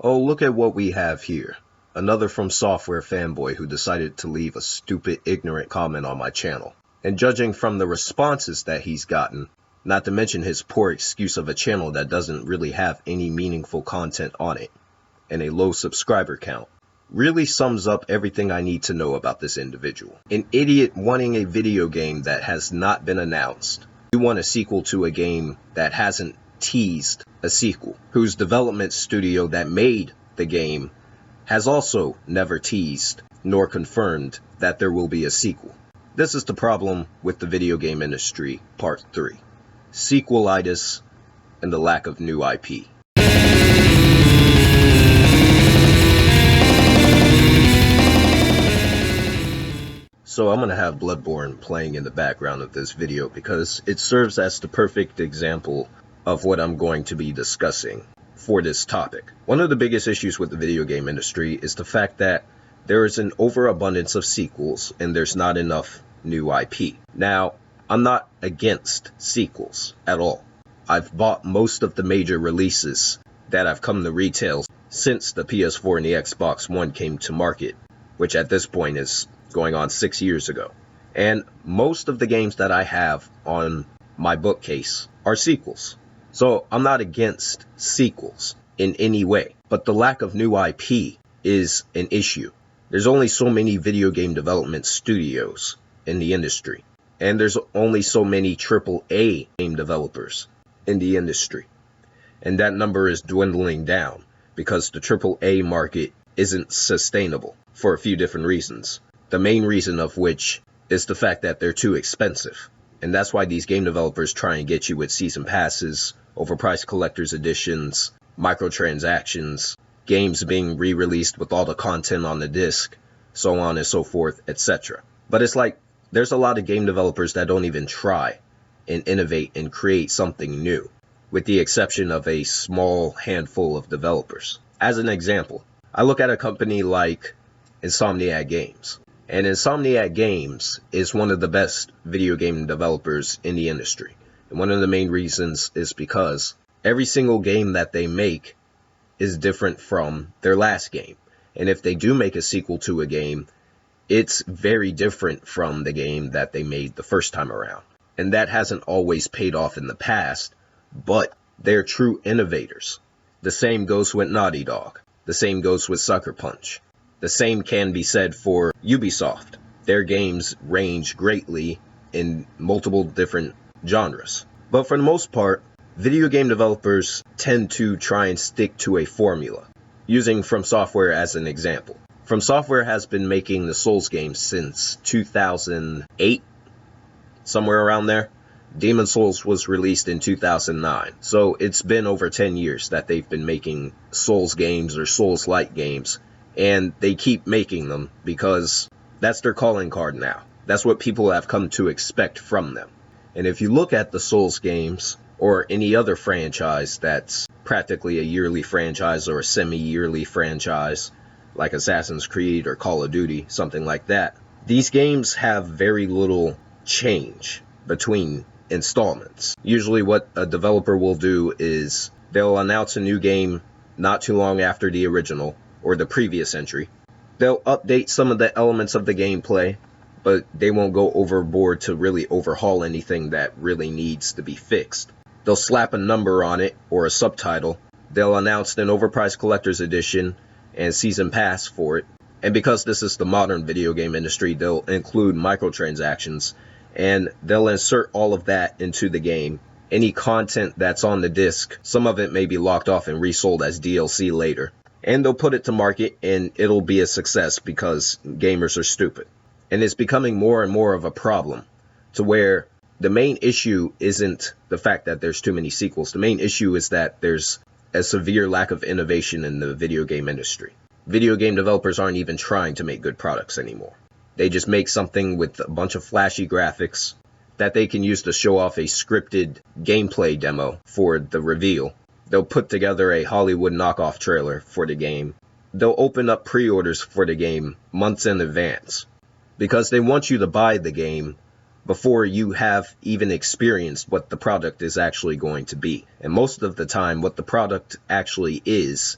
Oh, look at what we have here. Another From Software fanboy who decided to leave a stupid, ignorant comment on my channel. And judging from the responses that he's gotten, not to mention his poor excuse of a channel that doesn't really have any meaningful content on it, and a low subscriber count, really sums up everything I need to know about this individual. An idiot wanting a video game that has not been announced. You want a sequel to a game that hasn't teased a sequel, whose development studio that made the game has also never teased nor confirmed that there will be a sequel. This is the problem with the video game industry, part 3. Sequelitis and the lack of new IP. So I'm going to have Bloodborne playing in the background of this video because it serves as the perfect example of what I'm going to be discussing for this topic. One of the biggest issues with the video game industry is the fact that there is an overabundance of sequels and there's not enough new IP. Now, I'm not against sequels at all. I've bought most of the major releases that have come to retail since the PS4 and the Xbox One came to market, which at this point is going on 6 years ago. And most of the games that I have on my bookcase are sequels. So I'm not against sequels in any way, but the lack of new IP is an issue. There's only so many video game development studios in the industry, and there's only so many AAA game developers in the industry. And that number is dwindling down because the AAA market isn't sustainable for a few different reasons. The main reason of which is the fact that they're too expensive. And that's why these game developers try and get you with season passes, overpriced collector's editions, microtransactions, games being re-released with all the content on the disc, so on and so forth, etc. But it's like, there's a lot of game developers that don't even try and innovate and create something new, with the exception of a small handful of developers. As an example, I look at a company like Insomniac Games. And Insomniac Games is one of the best video game developers in the industry. And one of the main reasons is because every single game that they make is different from their last game. And if they do make a sequel to a game, it's very different from the game that they made the first time around. And that hasn't always paid off in the past, but they're true innovators. The same goes with Naughty Dog. The same goes with Sucker Punch. The same can be said for Ubisoft. Their games range greatly in multiple different genres. But for the most part, video game developers tend to try and stick to a formula. Using From Software as an example. From Software has been making the Souls games since 2008, somewhere around there. Demon Souls was released in 2009. So it's been over 10 years that they've been making Souls games or Souls-like games. And they keep making them because that's their calling card now. That's what people have come to expect from them. And if you look at the Souls games or any other franchise that's practically a yearly franchise or a semi-yearly franchise, like Assassin's Creed or Call of Duty, something like that, these games have very little change between installments. Usually what a developer will do is they'll announce a new game not too long after the original, or the previous entry. They'll update some of the elements of the gameplay, but they won't go overboard to really overhaul anything that really needs to be fixed. They'll slap a number on it, or a subtitle. They'll announce an overpriced collector's edition and season pass for it. And because this is the modern video game industry, they'll include microtransactions, and they'll insert all of that into the game. Any content that's on the disc, some of it may be locked off and resold as DLC later. And they'll put it to market and it'll be a success because gamers are stupid. And it's becoming more and more of a problem to where the main issue isn't the fact that there's too many sequels. The main issue is that there's a severe lack of innovation in the video game industry. Video game developers aren't even trying to make good products anymore. They just make something with a bunch of flashy graphics that they can use to show off a scripted gameplay demo for the reveal. They'll put together a Hollywood knockoff trailer for the game. They'll open up pre-orders for the game months in advance because they want you to buy the game before you have even experienced what the product is actually going to be. And most of the time, what the product actually is